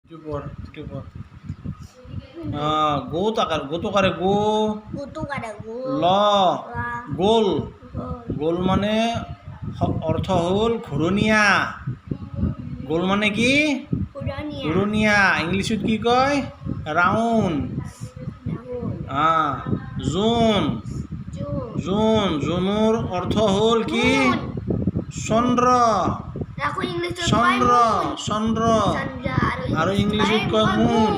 Tupor. Go takar. Go to kare go. Lo. Goal. গোল মানে অৰ্থ হ'ল ঘূৰণীয়া। গোল মানে কি? ঘূৰণীয়া। ইংলিছত কি কয়? ৰাউণ্ড। জোন। জোনৰ অৰ্থ হ'ল কি? চন্দ্ৰ। চন্দ্ৰ আৰু ইংলিছত কয় মুন।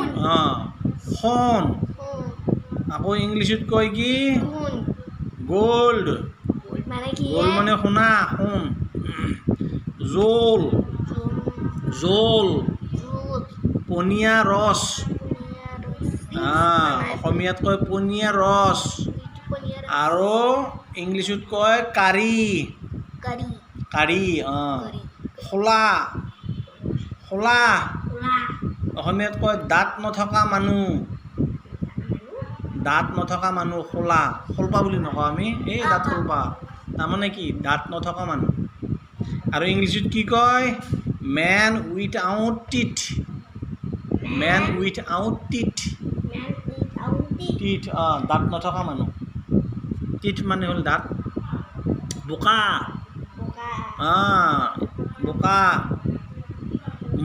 সোণ। আকৌ ইংলিছত কয় কি? গোল্ড। গোল মানে সোণা, সোণ। জোল। পনীয়া ৰস। অসমীয়াত কয় পনীয়া ৰস। আৰু ইংলিছত কয় কাৰী। খোলা। অসমীয়াত কয় দাঁত নথকা মানুহ। খোলা। খোলপা বুলি নকওঁ আমি, এই দাঁত খোলপা। তাৰমানে কি? দাঁত নথকা মানুহ। আৰু ইংলিছত কি কয়? Men without teeth. দাঁত নথকা মানুহ। টিথ মানে হ'ল দাঁত। বোকা।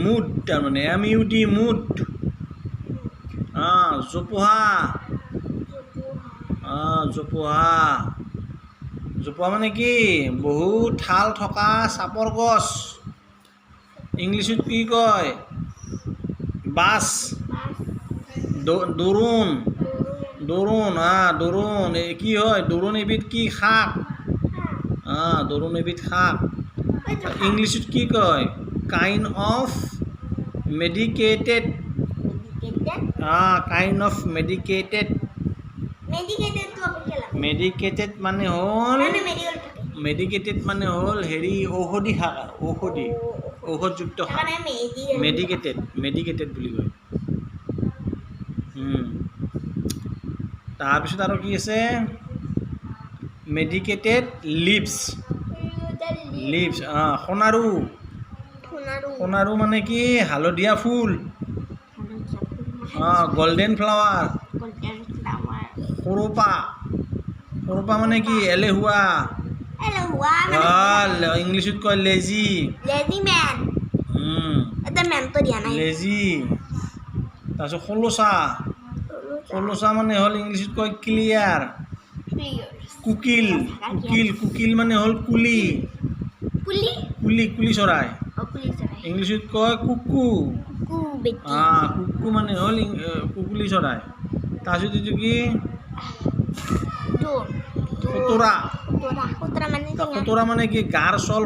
মুড তাৰমানে MUD মুড। জোপোহা মানে কি? বহুত ঠাল থকা চাপৰ গছ। ইংলিছত কি কয়? বাছ। দোৰোণ। কি হয়? দোৰোণ এবিধ কি? শাক। ইংলিছত কি কয়? Kind of medicated. মেডিকেটেড মানে হ'ল হেৰি ঔষধি শাক। ঔষধযুক্ত শাক। মেডিকেটেড বুলি কয়। তাৰপিছত আৰু কি আছে? Medicated leaves. সোণাৰু মানে কি? হালধীয়া ফুল। Golden flower. সৰুপা মানে কি? এলেহুৱা। ইংলিছত কয় লেজি। তাৰপিছত খোলোচা মানে হ'ল ইংলিছত কয় ক্লিয়াৰ। কুকিল মানে হ'ল কুলি চৰাই। ইংলিছত কয় কুকু। কুকু মানে হ'ল কুকুলি চৰাই। তাৰপিছত এইটো কি? খুতৰা মানে কি? গাৰ ছাল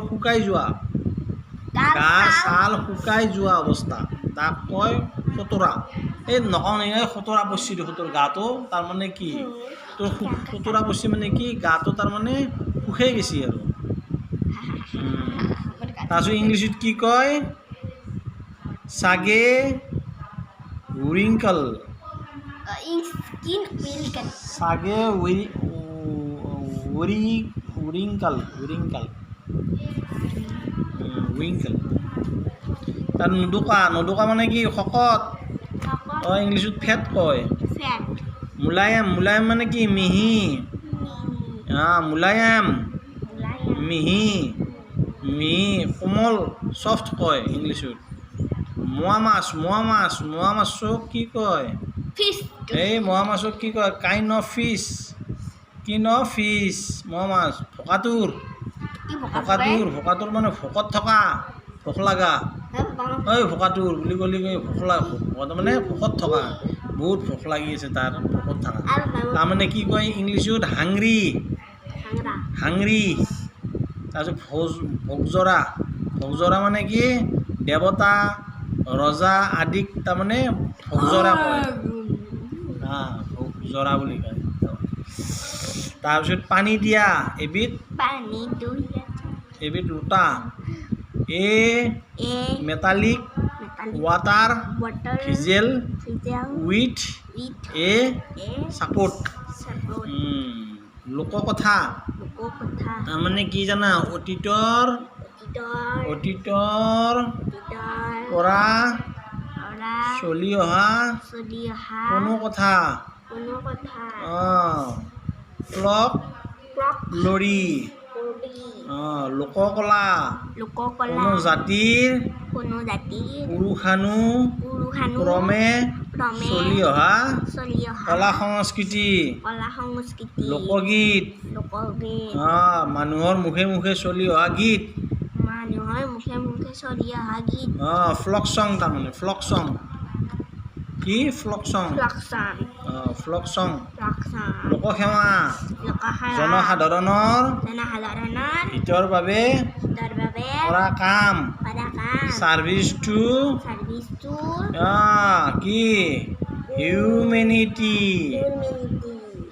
শুকাই যোৱা অৱস্থা, তাক কয় খুতৰা। এই নকওঁ নেকি? খুতৰা পৰছি দেখোন তোৰ গাটো। তাৰমানে কি? তোৰ খুতৰা পৰছি মানে কি? গাটো তাৰমানে শুকাই গৈছে আৰু। তাৰপিছত ইংলিছত কি কয়? চাগে উইংকল। তাৰ নোদোকা মানে কি? শকত। ইংলিছত ফেট কয়। মোলায়েম মানে কি? মিহি। মিহি কোমল, চফ্ট কয় ইংলিছত। মোৱা মাছক কি কয়? এই মোৱা মাছক কি কয়? Kind of fish. মোৱা মাছ। ভোকাতুৰ মানে ভোকত থকা, ভোক লগা। ভোকাতুৰ বুলি ক'লে মানে ভোকত থকা, বহুত ভোক লাগি আছে তাৰ, ভোকত থকা। তাৰমানে কি কয় ইংলিছত? হাংৰি। তাৰপিছত ভোগজৰা মানে কি? দেৱতা, ৰজা আদিক তাৰমানে ভোগজৰা কয়। ভোগজৰা বুলি কয়। তাৰপিছত পানী দিয়া এবিধ লোটা। Metallic water Vezel with support. লোককথা তাৰমানে কি জানা? অতীতৰ পৰা চলি অহা কোনো কথা ফ্লক লৰি লোককলা কোনো জাতিৰ পুৰুষানু ক্ৰমে চলি অহা কলা সংস্কৃতি লোকগীত মানুহৰ মুখে মুখে চলি অহা গীত ফ্লক চং তাৰমানে ফ্লক চং কি ফ্লক চং ফ্লক চং লোকসেৱা জনসাধাৰণৰ হিতৰ বাবে কৰা কাম চাৰ্ভিচ টু কি হিউমেনিটি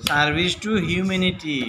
চাৰ্ভিচ টু হিউমেনিটি